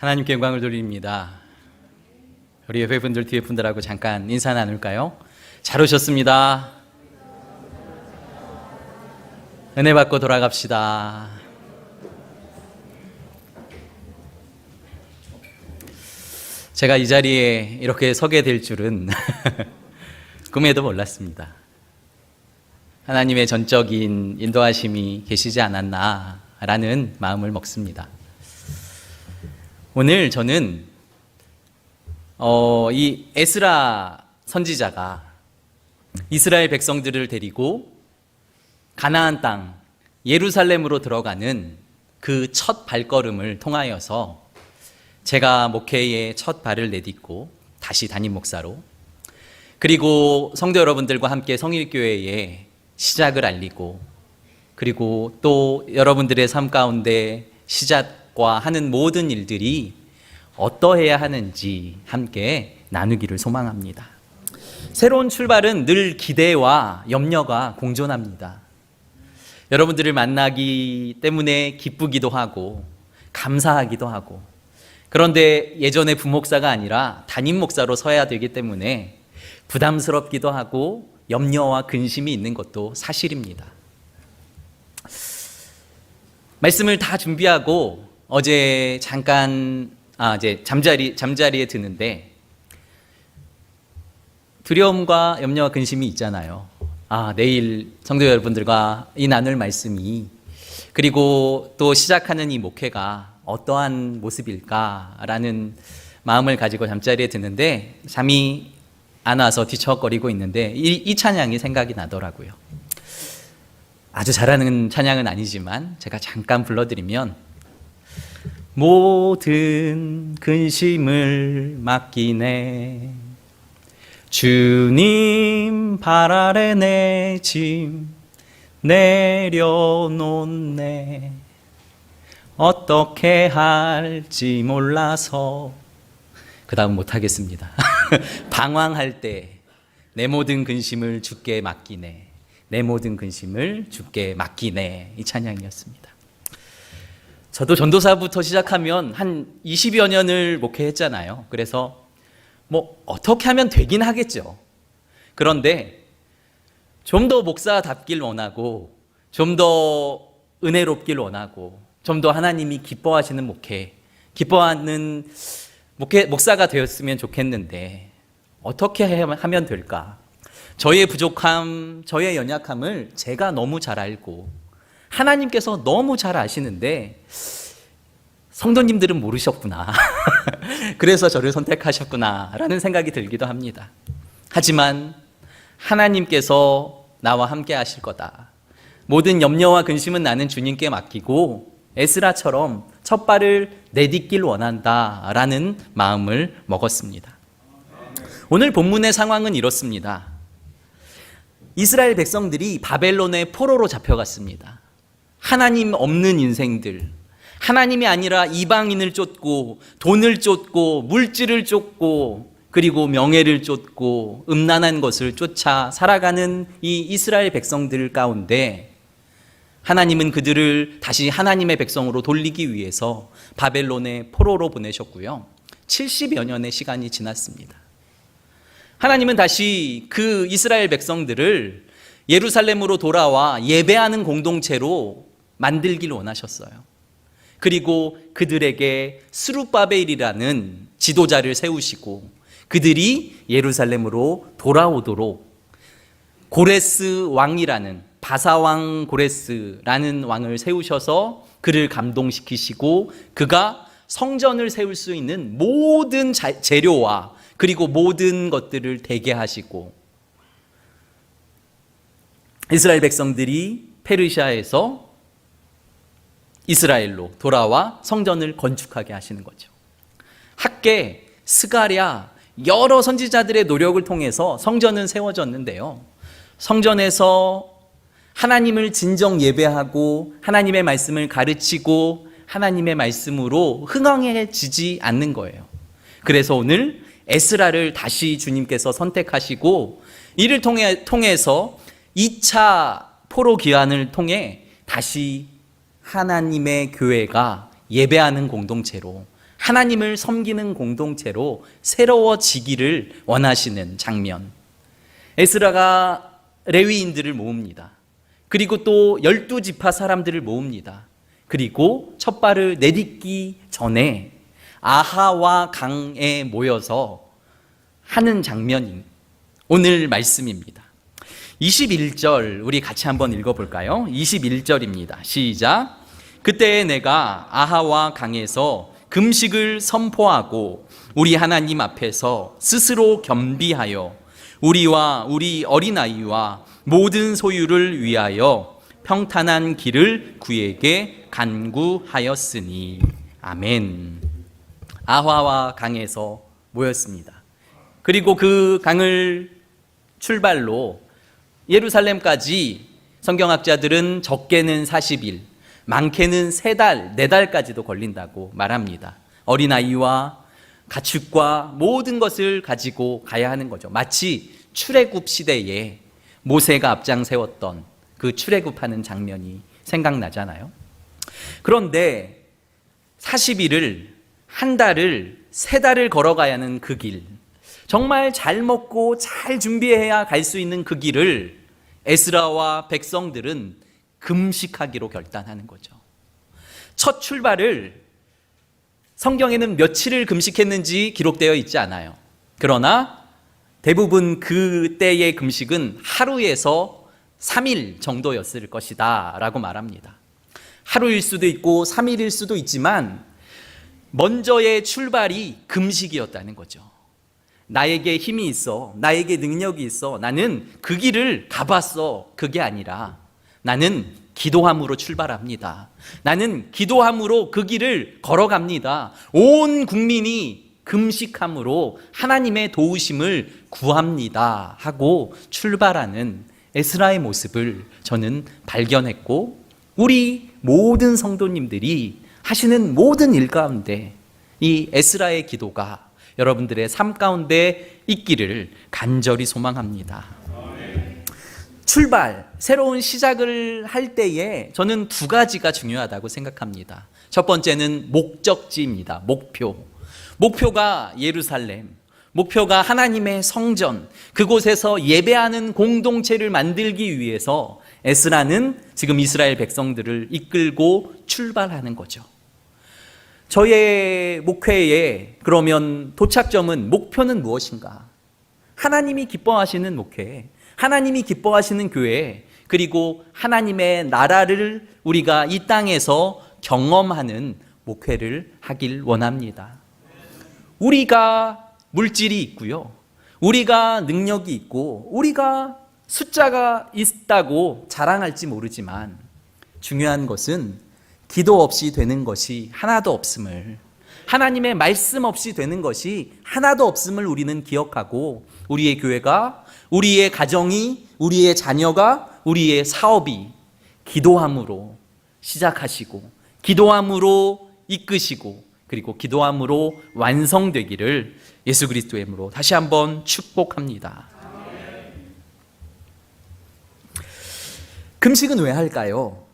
하나님께 영광을 돌립니다. 우리 옆에 분들, 뒤에 분들하고 잠깐 인사 나눌까요? 잘 오셨습니다. 은혜 받고 돌아갑시다. 제가 이 자리에 이렇게 서게 될 줄은 꿈에도 몰랐습니다. 하나님의 전적인 인도하심이 계시지 않았나라는 마음을 먹습니다. 오늘 저는 이 에스라 선지자가 이스라엘 백성들을 데리고 가나안 땅 예루살렘으로 들어가는 그 첫 발걸음을 통하여서 제가 목회의 첫 발을 내딛고 다시 담임 목사로, 그리고 성도 여러분들과 함께 성일교회의 시작을 알리고, 그리고 또 여러분들의 삶 가운데 시작과 하는 모든 일들이 어떠해야 하는지 함께 나누기를 소망합니다. 새로운 출발은 늘 기대와 염려가 공존합니다. 여러분들을 만나기 때문에 기쁘기도 하고 감사하기도 하고, 그런데 예전에 부목사가 아니라 담임 목사로 서야 되기 때문에 부담스럽기도 하고 염려와 근심이 있는 것도 사실입니다. 말씀을 다 준비하고 어제 잠깐 이제 잠자리에 드는데 두려움과 염려와 근심이 있잖아요. 내일 성도 여러분들과 이 나눌 말씀이, 그리고 또 시작하는 이 목회가 어떠한 모습일까라는 마음을 가지고 잠자리에 드는데 잠이 안 와서 뒤척거리고 있는데 이 찬양이 생각이 나더라고요. 아주 잘하는 찬양은 아니지만 제가 잠깐 불러드리면, 모든 근심을 맡기네, 주님 발 아래 내 짐 내려놓네, 어떻게 할지 몰라서, 그 다음 못하겠습니다. 방황할 때 내 모든 근심을 주께 맡기네, 내 모든 근심을 주께 맡기네, 이 찬양이었습니다. 저도 전도사부터 시작하면 한 20여 년을 목회했잖아요. 그래서 어떻게 하면 되긴 하겠죠. 그런데 좀 더 목사답길 원하고, 좀 더 은혜롭길 원하고, 좀 더 하나님이 기뻐하시는 기뻐하는 목사가 되었으면 좋겠는데 어떻게 하면 될까? 저의 부족함, 저의 연약함을 제가 너무 잘 알고 하나님께서 너무 잘 아시는데 성도님들은 모르셨구나. 그래서 저를 선택하셨구나 라는 생각이 들기도 합니다. 하지만 하나님께서 나와 함께 하실 거다, 모든 염려와 근심은 나는 주님께 맡기고 에스라처럼 첫 발을 내딛길 원한다 라는 마음을 먹었습니다. 오늘 본문의 상황은 이렇습니다. 이스라엘 백성들이 바벨론의 포로로 잡혀갔습니다. 하나님 없는 인생들, 하나님이 아니라 이방인을 쫓고 돈을 쫓고 물질을 쫓고 그리고 명예를 쫓고 음란한 것을 쫓아 살아가는 이 이스라엘 백성들 가운데 하나님은 그들을 다시 하나님의 백성으로 돌리기 위해서 바벨론의 포로로 보내셨고요. 70여 년의 시간이 지났습니다. 하나님은 다시 그 이스라엘 백성들을 예루살렘으로 돌아와 예배하는 공동체로 만들길 원하셨어요. 그리고 그들에게 스룹바벨이라는 지도자를 세우시고 그들이 예루살렘으로 돌아오도록 고레스 왕이라는, 바사왕 고레스라는 왕을 세우셔서 그를 감동시키시고 그가 성전을 세울 수 있는 모든 재료와 그리고 모든 것들을 대게 하시고, 이스라엘 백성들이 페르시아에서 이스라엘로 돌아와 성전을 건축하게 하시는 거죠. 학개, 스가랴, 여러 선지자들의 노력을 통해서 성전은 세워졌는데요. 성전에서 하나님을 진정 예배하고 하나님의 말씀을 가르치고 하나님의 말씀으로 흥황해지지 않는 거예요. 그래서 오늘 에스라를 다시 주님께서 선택하시고 이를 통해서 2차 포로 귀환을 통해 다시 하나님의 교회가 예배하는 공동체로, 하나님을 섬기는 공동체로 새로워지기를 원하시는 장면. 에스라가 레위인들을 모읍니다. 그리고 또 12지파 사람들을 모읍니다. 그리고 첫발을 내딛기 전에 아하와 강에 모여서 하는 장면이 오늘 말씀입니다. 21절 우리 같이 한번 읽어볼까요? 21절입니다. 시작. 그때 내가 아하와 강에서 금식을 선포하고 우리 하나님 앞에서 스스로 겸비하여 우리와 우리 어린아이와 모든 소유를 위하여 평탄한 길을 그에게 간구하였으니. 아멘. 아하와 강에서 모였습니다. 그리고 그 강을 출발로 예루살렘까지 성경학자들은 적게는 40일, 많게는 3달, 4달까지도 걸린다고 말합니다. 어린아이와 가축과 모든 것을 가지고 가야 하는 거죠. 마치 출애굽 시대에 모세가 앞장 세웠던 그 출애굽하는 장면이 생각나잖아요. 그런데 40일을, 한 달을, 3달을 걸어가야 하는 그 길, 정말 잘 먹고 잘 준비해야 갈 수 있는 그 길을 에스라와 백성들은 금식하기로 결단하는 거죠. 첫 출발을 성경에는 며칠을 금식했는지 기록되어 있지 않아요. 그러나 대부분 그때의 금식은 하루에서 3일 정도였을 것이다 라고 말합니다. 하루일 수도 있고 3일일 수도 있지만 먼저의 출발이 금식이었다는 거죠. 나에게 힘이 있어, 나에게 능력이 있어, 나는 그 길을 가봤어, 그게 아니라 나는 기도함으로 출발합니다. 나는 기도함으로 그 길을 걸어갑니다. 온 국민이 금식함으로 하나님의 도우심을 구합니다 하고 출발하는 에스라의 모습을 저는 발견했고, 우리 모든 성도님들이 하시는 모든 일 가운데 이 에스라의 기도가 여러분들의 삶 가운데 있기를 간절히 소망합니다. 출발, 새로운 시작을 할 때에 저는 2가지가 중요하다고 생각합니다. 첫 번째는 목적지입니다. 목표가 예루살렘, 목표가 하나님의 성전, 그곳에서 예배하는 공동체를 만들기 위해서 에스라는 지금 이스라엘 백성들을 이끌고 출발하는 거죠. 저의 목회의 그러면 도착점은, 목표는 무엇인가? 하나님이 기뻐하시는 목회, 하나님이 기뻐하시는 교회, 그리고 하나님의 나라를 우리가 이 땅에서 경험하는 목회를 하길 원합니다. 우리가 물질이 있고요, 우리가 능력이 있고, 우리가 숫자가 있다고 자랑할지 모르지만 중요한 것은 기도 없이 되는 것이 하나도 없음을, 하나님의 말씀 없이 되는 것이 하나도 없음을 우리는 기억하고, 우리의 교회가, 우리의 가정이, 우리의 자녀가, 우리의 사업이 기도함으로 시작하시고, 기도함으로 이끄시고, 그리고 기도함으로 완성되기를 예수 그리스도의 이름으로 다시 한번 축복합니다. 금식은 왜 할까요?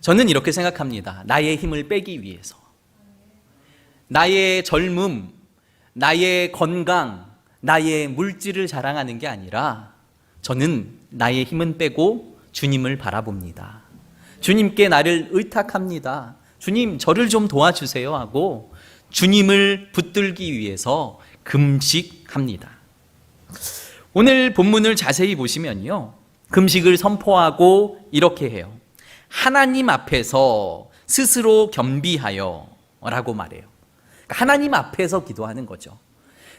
저는 이렇게 생각합니다. 나의 힘을 빼기 위해서. 나의 젊음, 나의 건강, 나의 물질을 자랑하는 게 아니라 저는 나의 힘은 빼고 주님을 바라봅니다. 주님께 나를 의탁합니다. 주님, 저를 좀 도와주세요 하고 주님을 붙들기 위해서 금식합니다. 오늘 본문을 자세히 보시면요, 금식을 선포하고 이렇게 해요. 하나님 앞에서 스스로 겸비하여 라고 말해요. 하나님 앞에서 기도하는 거죠.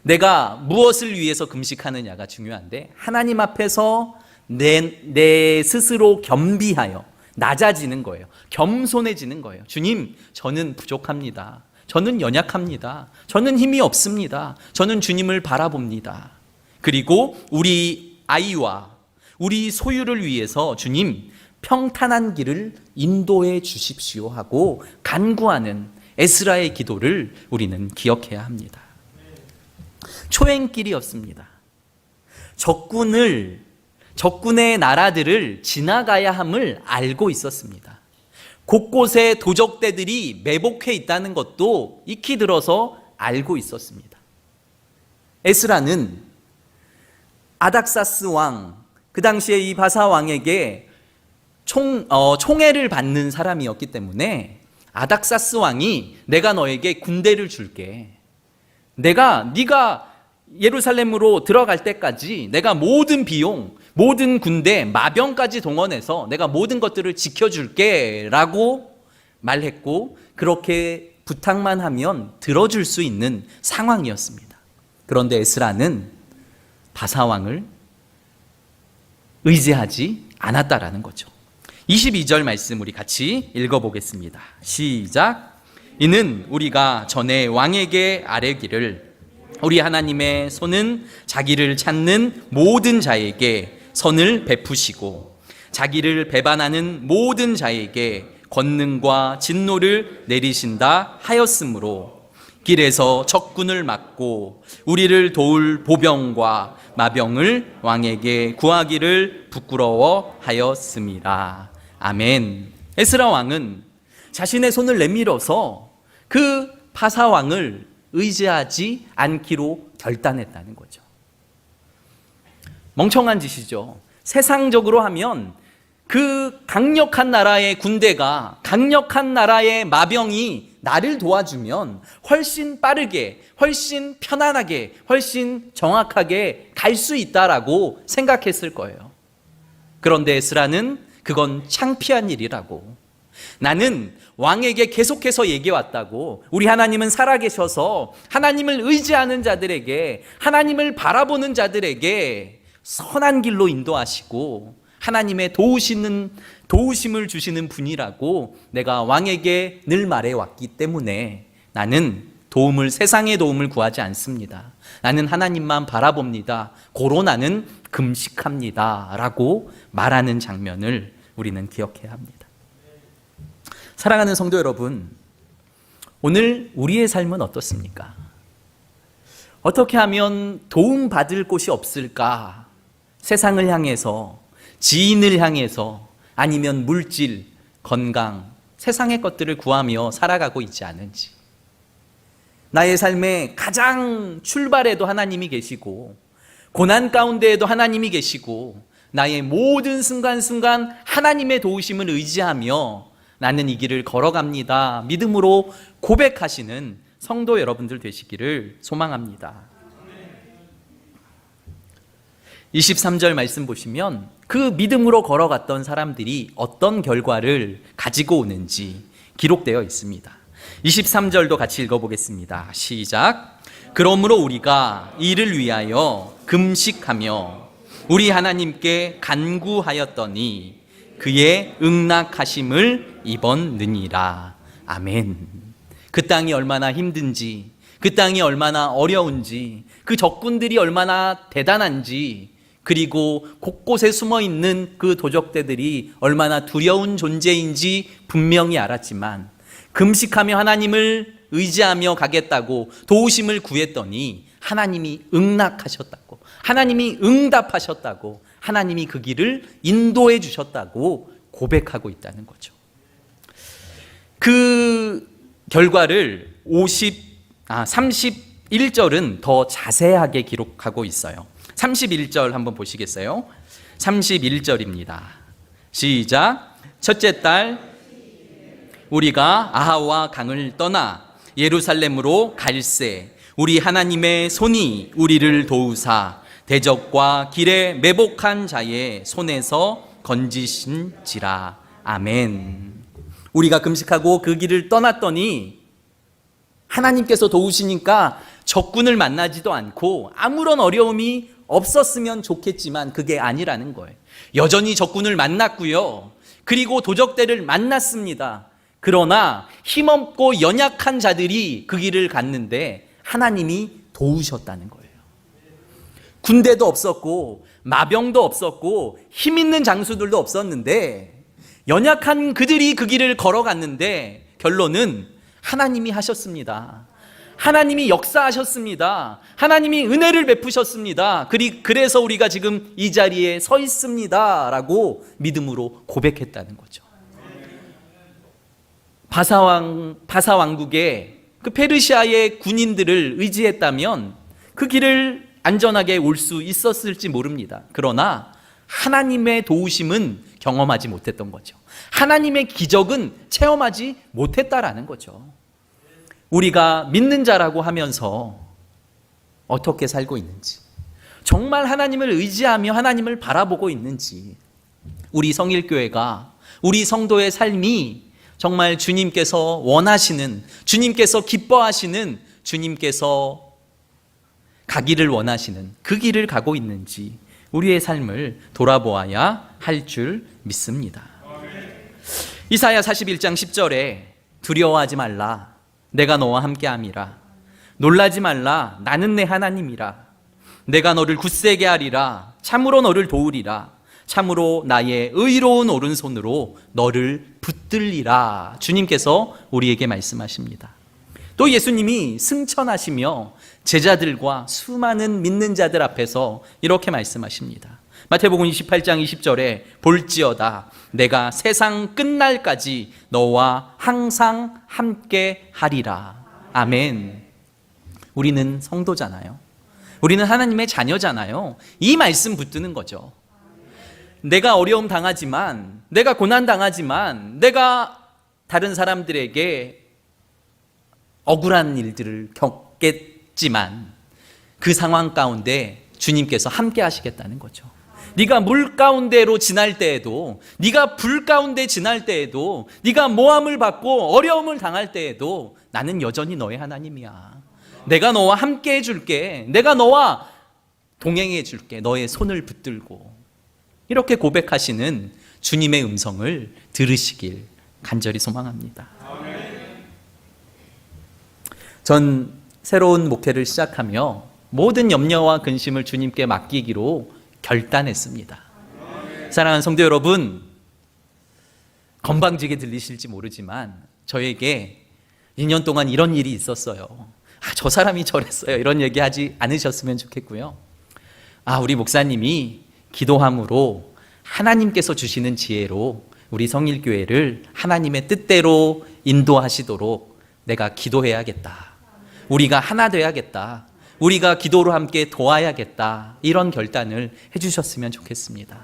내가 무엇을 위해서 금식하느냐가 중요한데, 하나님 앞에서 내 스스로 겸비하여, 낮아지는 거예요. 겸손해지는 거예요. 주님, 저는 부족합니다. 저는 연약합니다. 저는 힘이 없습니다. 저는 주님을 바라봅니다. 그리고 우리 아이와 우리 소유를 위해서 주님, 평탄한 길을 인도해 주십시오 하고 간구하는 에스라의 기도를 우리는 기억해야 합니다. 초행길이었습니다. 적군의 나라들을 지나가야 함을 알고 있었습니다. 곳곳에 도적대들이 매복해 있다는 것도 익히 들어서 알고 있었습니다. 에스라는 아닥사스 왕, 그 당시에 이 바사 왕에게 총애를 받는 사람이었기 때문에 아닥사스 왕이 내가 너에게 군대를 줄게. 네가 예루살렘으로 들어갈 때까지 내가 모든 비용, 모든 군대, 마병까지 동원해서 내가 모든 것들을 지켜줄게 라고 말했고, 그렇게 부탁만 하면 들어줄 수 있는 상황이었습니다. 그런데 에스라는 바사왕을 의지하지 않았다라는 거죠. 22절 말씀 우리 같이 읽어보겠습니다. 시작. 이는 우리가 전에 왕에게 아뢰기를 우리 하나님의 손은 자기를 찾는 모든 자에게 선을 베푸시고 자기를 배반하는 모든 자에게 권능과 진노를 내리신다 하였으므로 길에서 적군을 막고 우리를 도울 보병과 마병을 왕에게 구하기를 부끄러워하였습니다. 아멘. 에스라 왕은 자신의 손을 내밀어서 그 바사 왕을 의지하지 않기로 결단했다는 거죠. 멍청한 짓이죠. 세상적으로 하면 그 강력한 나라의 군대가, 강력한 나라의 마병이 나를 도와주면 훨씬 빠르게, 훨씬 편안하게, 훨씬 정확하게 갈 수 있다라고 생각했을 거예요. 그런데 에스라는 그건 창피한 일이라고, 나는 왕에게 계속해서 얘기해왔다고, 우리 하나님은 살아계셔서 하나님을 의지하는 자들에게, 하나님을 바라보는 자들에게 선한 길로 인도하시고 하나님의 도우심을 주시는 분이라고 내가 왕에게 늘 말해왔기 때문에 나는 세상의 도움을 구하지 않습니다. 나는 하나님만 바라봅니다. 고로 나는 금식합니다 라고 말하는 장면을 우리는 기억해야 합니다. 사랑하는 성도 여러분, 오늘 우리의 삶은 어떻습니까? 어떻게 하면 도움받을 곳이 없을까? 세상을 향해서, 지인을 향해서, 아니면 물질, 건강, 세상의 것들을 구하며 살아가고 있지 않은지, 나의 삶의 가장 출발에도 하나님이 계시고 고난 가운데에도 하나님이 계시고 나의 모든 순간순간 하나님의 도우심을 의지하며 나는 이 길을 걸어갑니다, 믿음으로 고백하시는 성도 여러분들 되시기를 소망합니다. 23절 말씀 보시면 그 믿음으로 걸어갔던 사람들이 어떤 결과를 가지고 오는지 기록되어 있습니다. 23절도 같이 읽어보겠습니다. 시작. 그러므로 우리가 이를 위하여 금식하며 우리 하나님께 간구하였더니 그의 응낙하심을 입었느니라. 아멘. 그 땅이 얼마나 힘든지, 그 땅이 얼마나 어려운지, 그 적군들이 얼마나 대단한지, 그리고 곳곳에 숨어있는 그 도적대들이 얼마나 두려운 존재인지 분명히 알았지만 금식하며 하나님을 의지하며 가겠다고 도우심을 구했더니 하나님이 응낙하셨다고, 하나님이 응답하셨다고, 하나님이 그 길을 인도해 주셨다고 고백하고 있다는 거죠. 그 결과를 31절은 더 자세하게 기록하고 있어요. 31절 한번 보시겠어요? 31절입니다. 시작. 첫째 달 우리가 아하와 강을 떠나 예루살렘으로 갈새 우리 하나님의 손이 우리를 도우사 대적과 길에 매복한 자의 손에서 건지신지라. 아멘. 우리가 금식하고 그 길을 떠났더니 하나님께서 도우시니까 적군을 만나지도 않고 아무런 어려움이 없었으면 좋겠지만 그게 아니라는 거예요. 여전히 적군을 만났고요. 그리고 도적대를 만났습니다. 그러나 힘없고 연약한 자들이 그 길을 갔는데 하나님이 도우셨다는 거예요. 군대도 없었고 마병도 없었고 힘 있는 장수들도 없었는데 연약한 그들이 그 길을 걸어갔는데 결론은 하나님이 하셨습니다. 하나님이 역사하셨습니다. 하나님이 은혜를 베푸셨습니다. 그래서 우리가 지금 이 자리에 서 있습니다 라고 믿음으로 고백했다는 거죠. 바사 왕국의 그 페르시아의 군인들을 의지했다면 그 길을 안전하게 올 수 있었을지 모릅니다. 그러나 하나님의 도우심은 경험하지 못했던 거죠. 하나님의 기적은 체험하지 못했다라는 거죠. 우리가 믿는 자라고 하면서 어떻게 살고 있는지, 정말 하나님을 의지하며 하나님을 바라보고 있는지, 우리 성일교회가, 우리 성도의 삶이 정말 주님께서 원하시는, 주님께서 기뻐하시는, 주님께서 가기를 원하시는 그 길을 가고 있는지 우리의 삶을 돌아보아야 할 줄 믿습니다. 이사야 41장 10절에 두려워하지 말라, 내가 너와 함께함이라. 놀라지 말라, 나는 내 하나님이라. 내가 너를 굳세게 하리라. 참으로 너를 도우리라. 참으로 나의 의로운 오른손으로 너를 붙들리라. 주님께서 우리에게 말씀하십니다. 또 예수님이 승천하시며 제자들과 수많은 믿는 자들 앞에서 이렇게 말씀하십니다. 마태복음 28장 20절에 볼지어다 내가 세상 끝날까지 너와 항상 함께 하리라. 아멘. 우리는 성도잖아요. 우리는 하나님의 자녀잖아요. 이 말씀 붙드는 거죠. 내가 어려움 당하지만, 내가 고난 당하지만, 내가 다른 사람들에게 억울한 일들을 겪겠지만 그 상황 가운데 주님께서 함께 하시겠다는 거죠. 네가 물 가운데로 지날 때에도, 네가 불 가운데 지날 때에도, 네가 모함을 받고 어려움을 당할 때에도 나는 여전히 너의 하나님이야. 내가 너와 함께 해줄게. 내가 너와 동행해 줄게. 너의 손을 붙들고. 이렇게 고백하시는 주님의 음성을 들으시길 간절히 소망합니다. 전 새로운 목회를 시작하며 모든 염려와 근심을 주님께 맡기기로 결단했습니다. 사랑하는 성도 여러분, 건방지게 들리실지 모르지만 저에게 2년 동안 이런 일이 있었어요. 저 사람이 저랬어요. 이런 얘기하지 않으셨으면 좋겠고요. 우리 목사님이 기도함으로 하나님께서 주시는 지혜로 우리 성일교회를 하나님의 뜻대로 인도하시도록 내가 기도해야겠다. 우리가 하나 돼야겠다. 우리가 기도로 함께 도와야겠다. 이런 결단을 해주셨으면 좋겠습니다.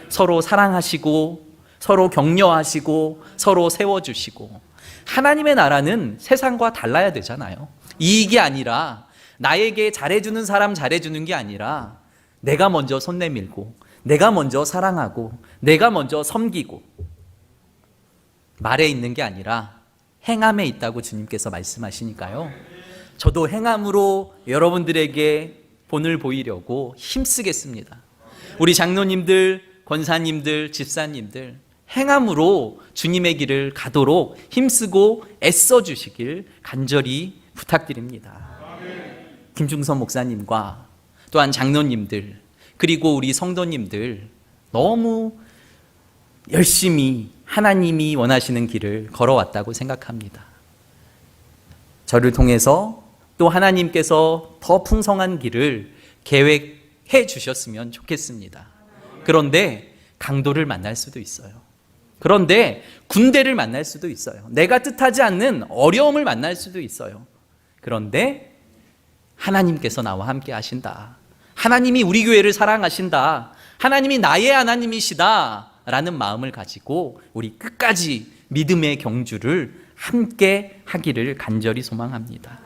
서로 사랑하시고, 서로 격려하시고, 서로 세워주시고. 하나님의 나라는 세상과 달라야 되잖아요. 이익이 아니라, 나에게 잘해주는 사람 잘해주는 게 아니라 내가 먼저 손 내밀고, 내가 먼저 사랑하고, 내가 먼저 섬기고, 말에 있는 게 아니라 행함에 있다고 주님께서 말씀하시니까요. 저도 행함으로 여러분들에게 본을 보이려고 힘쓰겠습니다. 우리 장로님들, 권사님들, 집사님들, 행함으로 주님의 길을 가도록 힘쓰고 애써 주시길 간절히 부탁드립니다. 김중선 목사님과 또한 장로님들, 그리고 우리 성도님들 너무 열심히 하나님이 원하시는 길을 걸어왔다고 생각합니다. 저를 통해서 또 하나님께서 더 풍성한 길을 계획해 주셨으면 좋겠습니다. 그런데 강도를 만날 수도 있어요. 그런데 군대를 만날 수도 있어요. 내가 뜻하지 않는 어려움을 만날 수도 있어요. 그런데 하나님께서 나와 함께 하신다. 하나님이 우리 교회를 사랑하신다. 하나님이 나의 하나님이시다. 라는 마음을 가지고 우리 끝까지 믿음의 경주를 함께 하기를 간절히 소망합니다.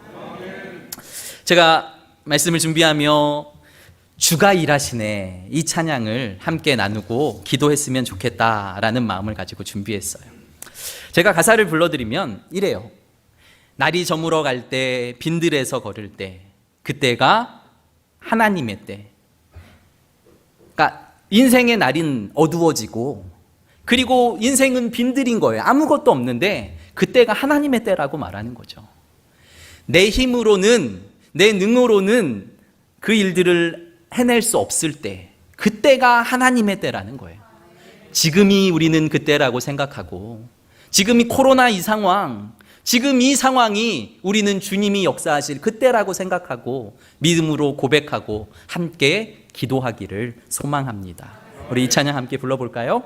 제가 말씀을 준비하며 주가 일하시네 이 찬양을 함께 나누고 기도했으면 좋겠다라는 마음을 가지고 준비했어요. 제가 가사를 불러드리면 이래요. 날이 저물어 갈 때, 빈들에서 걸을 때, 그때가 하나님의 때. 그러니까 인생의 날은 어두워지고, 그리고 인생은 빈들인 거예요. 아무것도 없는데 그때가 하나님의 때라고 말하는 거죠. 내 힘으로는, 내 능으로는 그 일들을 해낼 수 없을 때, 그때가 하나님의 때라는 거예요. 지금이 우리는 그때라고 생각하고, 지금이 코로나 이 상황, 지금 이 상황이 우리는 주님이 역사하실 그때라고 생각하고 믿음으로 고백하고 함께 기도하기를 소망합니다. 우리 이 찬양 함께 불러볼까요?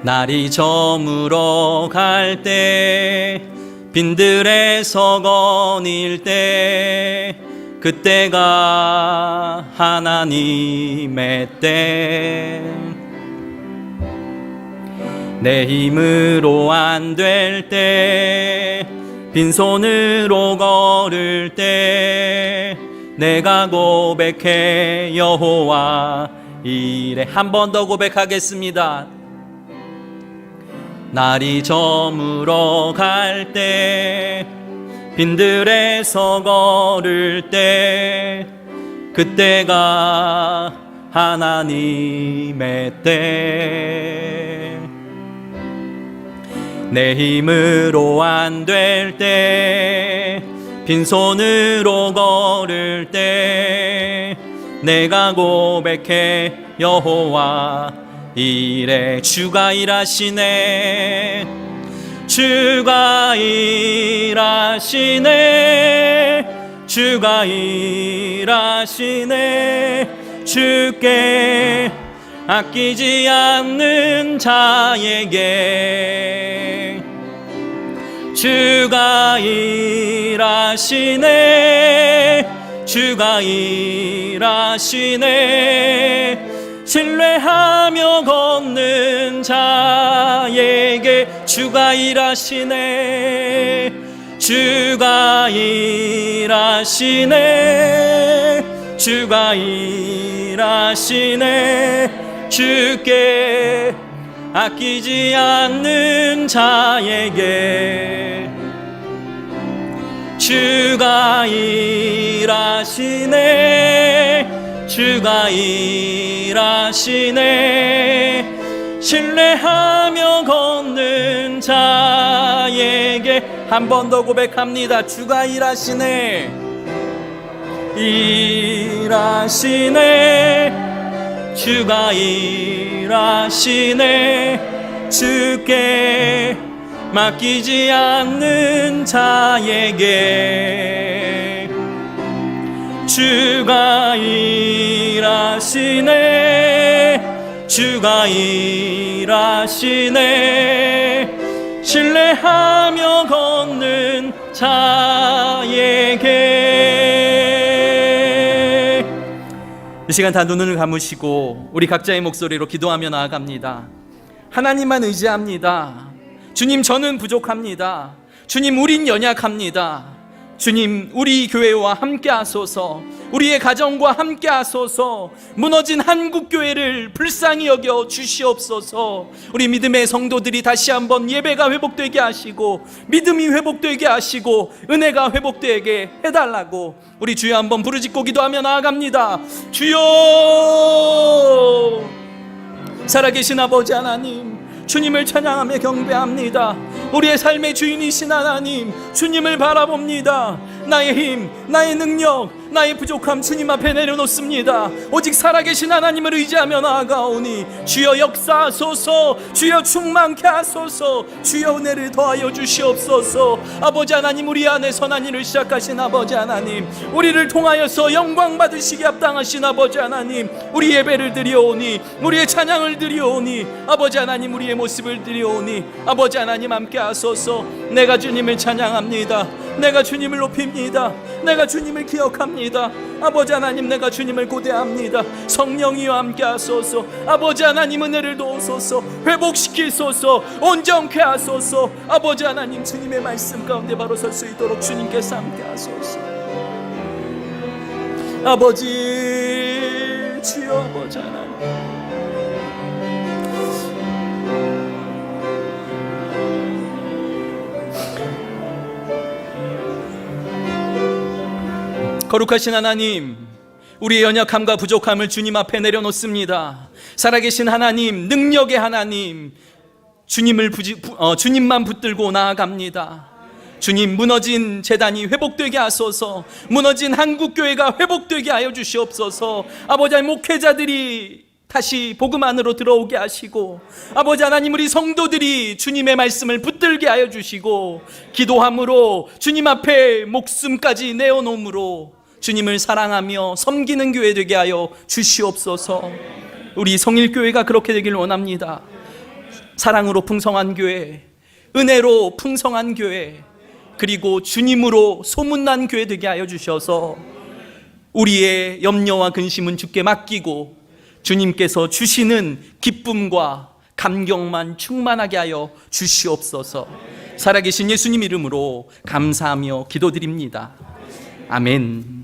날이 저물어 갈 때 빈들에서 거닐 때 그때가 하나님의 때 내 힘으로 안 될 때 빈손으로 걸을 때 내가 고백해 여호와 이래. 한 번 더 고백하겠습니다. 날이 저물어 갈 때 빈들에서 걸을 때 그때가 하나님의 때 내 힘으로 안 될 때 빈손으로 걸을 때 내가 고백해 여호와 이래. 주가 일하시네 주가 일하시네 주가 일하시네 주께 아끼지 않는 자에게 주가 일하시네 주가 일하시네 신뢰하며 걷는 자에게 주가 일하시네 주가 일하시네 주가 일하시네 주께 아끼지 않는 자에게 주가 일하시네 주가 일하시네 신뢰하며 걷는 자에게. 한 번 더 고백합니다. 주가 일하시네 일하시네 주가 일하시네 주께 맡기지 않는 자에게 주가 일하시네 주가 일하시네 신뢰하며 걷는 자에게. 이 시간 다 눈을 감으시고 우리 각자의 목소리로 기도하며 나아갑니다. 하나님만 의지합니다. 주님, 저는 부족합니다. 주님, 우린 연약합니다. 주님, 우리 교회와 함께 하소서. 우리의 가정과 함께 하소서. 무너진 한국교회를 불쌍히 여겨 주시옵소서. 우리 믿음의 성도들이 다시 한번 예배가 회복되게 하시고 믿음이 회복되게 하시고 은혜가 회복되게 해달라고 우리 주여 한번 부르짖고 기도하며 나아갑니다. 주여, 살아계신 아버지 하나님, 주님을 찬양하며 경배합니다. 우리의 삶의 주인이신 하나님, 주님을 바라봅니다. 나의 힘, 나의 능력, 나의 부족함 주님 앞에 내려놓습니다. 오직 살아계신 하나님을 의지하며 나아가오니 주여 역사하소서. 주여 충만케 하소서. 주여 은혜를 더하여 주시옵소서. 아버지 하나님, 우리 안에 선한 일을 시작하신 아버지 하나님, 우리를 통하여서 영광 받으시기 합당하신 아버지 하나님, 우리 예배를 드리오니, 우리의 찬양을 드리오니, 아버지 하나님 우리의 모습을 드리오니 아버지 하나님 함께 하소서. 내가 주님을 찬양합니다. 내가 주님을 높입니다. 내가 주님을 기억합니다. 아버지 하나님, 내가 주님을 고대합니다. 성령이여 함께 하소서. 아버지 하나님 은혜를 도우소서. 회복시키소서. 온전케 하소서. 아버지 하나님, 주님의 말씀 가운데 바로 설 수 있도록 주님께서 함께 하소서. 아버지, 주여 아버지 하나님, 거룩하신 하나님, 우리의 연약함과 부족함을 주님 앞에 내려놓습니다. 살아계신 하나님, 능력의 하나님, 주님만 붙들고 나아갑니다. 주님, 무너진 재단이 회복되게 하소서. 무너진 한국교회가 회복되게 하여 주시옵소서. 아버지 하나님, 목회자들이 다시 복음 안으로 들어오게 하시고, 아버지 하나님, 우리 성도들이 주님의 말씀을 붙들게 하여 주시고, 기도함으로 주님 앞에 목숨까지 내어놓음으로 주님을 사랑하며 섬기는 교회 되게 하여 주시옵소서. 우리 성일교회가 그렇게 되길 원합니다. 사랑으로 풍성한 교회, 은혜로 풍성한 교회, 그리고 주님으로 소문난 교회 되게 하여 주셔서 우리의 염려와 근심은 주께 맡기고 주님께서 주시는 기쁨과 감격만 충만하게 하여 주시옵소서. 살아계신 예수님 이름으로 감사하며 기도드립니다. 아멘.